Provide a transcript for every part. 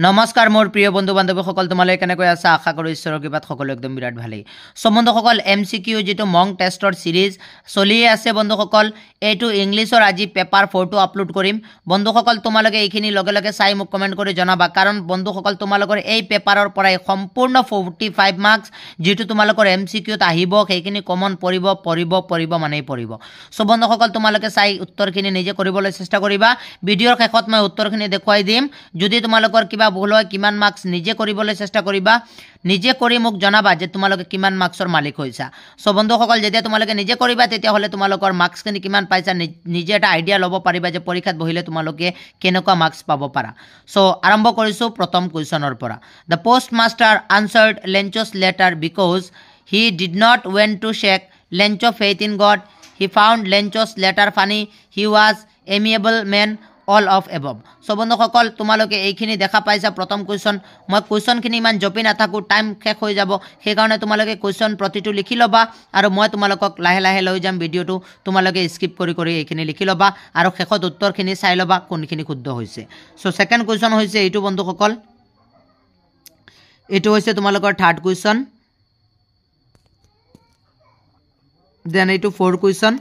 নমস্কাৰ মোৰ প্ৰিয় বন্ধু বান্ধৱীসকল তোমালৈ কেনেকৈ আছা আশা কৰোঁ ঈশ্বৰৰ কৃপাত সকলো একদম বিৰাট ভালেই বন্ধুসকল এমচিকিউ যেটো মং টেষ্টৰ সিৰিজ চলি আছে বন্ধুসকল এইটো ইংলিছৰ আজি পেপাৰ 4 টো আপলোড কৰিম বন্ধুসকল তোমালোকে এইখিনি লগে লগে চাই মোক কমেন্ট কৰি জনাবা কাৰণ বন্ধুসকল তোমালোকৰ এই পেপাৰৰ পৰাই সম্পূৰ্ণ 45 মাৰ্কস যেটো তোমালোকৰ এমচিকিউত আহিব সেইখিনি কমন পৰিব মানেই পৰিব সো বন্ধুসকল তোমালোকে চাই উত্তৰখিনি নিজে কৰিবলৈ চেষ্টা কৰিবা ভিডিঅ'ৰ শেষত মই উত্তৰখিনি দেখুৱাই দিম যদি তোমালোকৰ কিবা ভুল হয় কিমান মাৰ্কস নিজে কৰিবলৈ চেষ্টা কৰিবা নিজে কৰি মোক জনাবা যে তোমালোকে কিমান মাৰ্কসৰ মালিক হৈছা সো বন্ধুসকল যেতিয়া তোমালোকে নিজে কৰিবা তেতিয়া হলে তোমালোকৰ মাৰ্কসখিনি কিমান পাইছা নিজে এটা আইডিয়া ল'ব পাৰিবা যে পৰীক্ষাত বহিলে তোমালোকে কেনেকুৱা মাৰ্কস পাব পাৰা সো আৰম্ভ কৰিছো প্ৰথম কোৱেশ্যনৰ পৰা the postmaster answered Lencho's letter because he did not want to shake Lencho's faith in God. He found Lencho's letter funny. He was amiable man. All of above. So বন্ধুসকল তোমালোকে এইখিনি দেখা পাইছা প্ৰথম কোৱেশ্যন মই কোৱেশ্যনখিনি ইমান জপি নাথাকো টাইম শেষ হৈ যাব সেই কাৰণে তোমালোকে কোৱেশ্যন প্ৰতিটো লিখি লবা আৰু মই তোমালোকক লাহে লাহে লৈ যাম ভিডিঅটো তোমালোকে স্কিপ কৰি এইখিনি লিখি লবা আৰু শেষত উত্তৰখিনি চাই লবা কোনখিনি শুদ্ধ হৈছে সো সেকেন্ড কোৱেশ্যন হৈছে এইটো বন্ধুসকল এইটো হৈছে তোমালোকৰ থাৰ্ড কোৱেশ্যন দেন এইটো four question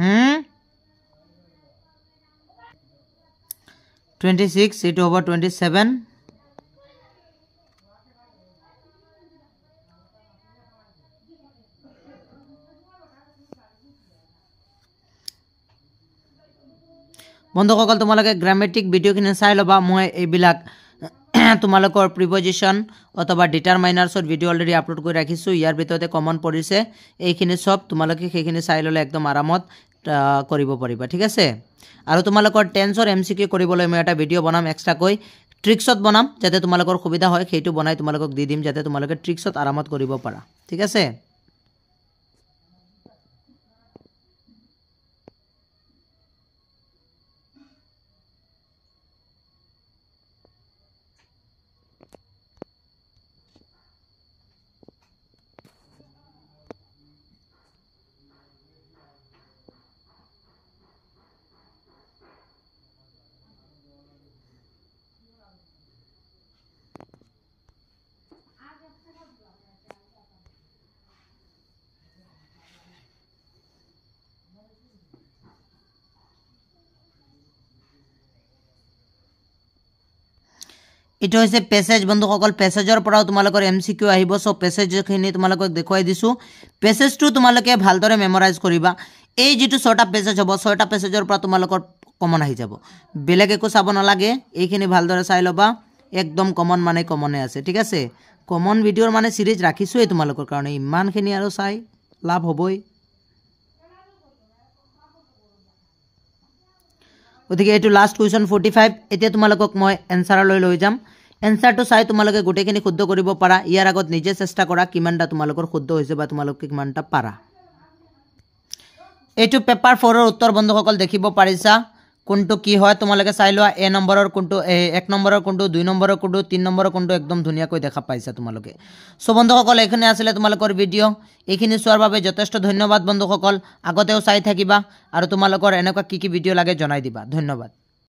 Hmm? 26 it over 27 বন্ধুসকল তোমালোকে গ্ৰামেটিক ভিডিঅ'খিনি চাই লবা মই এইবিলাক তোমালোকৰ প্ৰিপজিশন অথবা ডিটাৰমাইনাৰ্ছৰ ভিডিঅ' অলৰেডি আপলোড কৰি ৰাখিছো ইয়াৰ ভিতৰতে কমন পৰিছে এইখিনি সব তোমালোকে সেইখিনি চাই ললে একদম আৰামত কৰিব পাৰিবা ঠিক আছে আৰু তোমালোকৰ টেন্সৰ এমসিকিউ কৰিবলৈ মই এটা ভিডিঅ' বনাম এক্সট্ৰা কৈ ট্ৰিক্সত বনাম যাতে তোমালোকৰ সুবিধা হয় সেইটো বনাই তোমালোকক দি দিম যাতে তোমালোকে ট্ৰিক্সত আৰামত কৰিব পাৰা ঠিক আছে এটা হৈছে প্যাসেজ বন্ধুসকল প্যাসেজৰ পৰাও তোমালোকৰ এমসিকিউ আহিব সো প্যাসেজখিনি তোমালোকক দেখুৱাই দিছো প্যাসেজটো তোমালোকে ভালদৰে মেমৰাইজ কৰিবা এই যেটো ছটা প্যাসেজ হ'ব ছটা প্যাসেজৰ পৰা তোমালোকৰ কমন আহি যাব বেলেগ একো চাব নালাগে এইখিনি ভালদৰে চাই লবা একদম কমন মানে কমনে আছে ঠিক আছে কমন ভিডিঅ'ৰ মানে সিৰিজ ৰাখিছোই তোমালোকৰ কাৰণে ইমানখিনি আৰু চাই লাভ হ'বই ওদিকে এটো লাস্ট কোৱেশ্যন 45 এতিয়া তোমালোকক মই এনসাৰ লৈ যাম এনসাৰটো চাই তোমালোকে গোটেখিনি শুদ্ধ কৰিব পাৰা ইয়াৰ আগত নিজে চেষ্টা কৰা কিমানটা তোমালোকৰ শুদ্ধ হৈছে বা তোমালোকে কিমানটা পাৰা এটো পেপাৰ 4 ৰ উত্তৰ বন্ধুসকল দেখিব পাৰিছা কোনটো কি হয় তোমালোকে চাই লোৱা এ নম্বৰৰ কোনটো 1 নম্বৰৰ কোনটো 2 নম্বৰৰ কোনটো 3 নম্বৰৰ কোনটো একদম ধুনীয়াকৈ দেখা পাইছা তোমালোকে সো বন্ধুসকল এইখিনি আছিলে তোমালোকৰ ভিডিঅ' এইখিনি চোৱাৰ বাবে যথেষ্ট ধন্যবাদ বন্ধুসকল আগতেও চাই থাকিবা আৰু তোমালোকৰ এনেকুৱা কি ভিডিঅ' লাগে জনাই দিবা ধন্যবাদ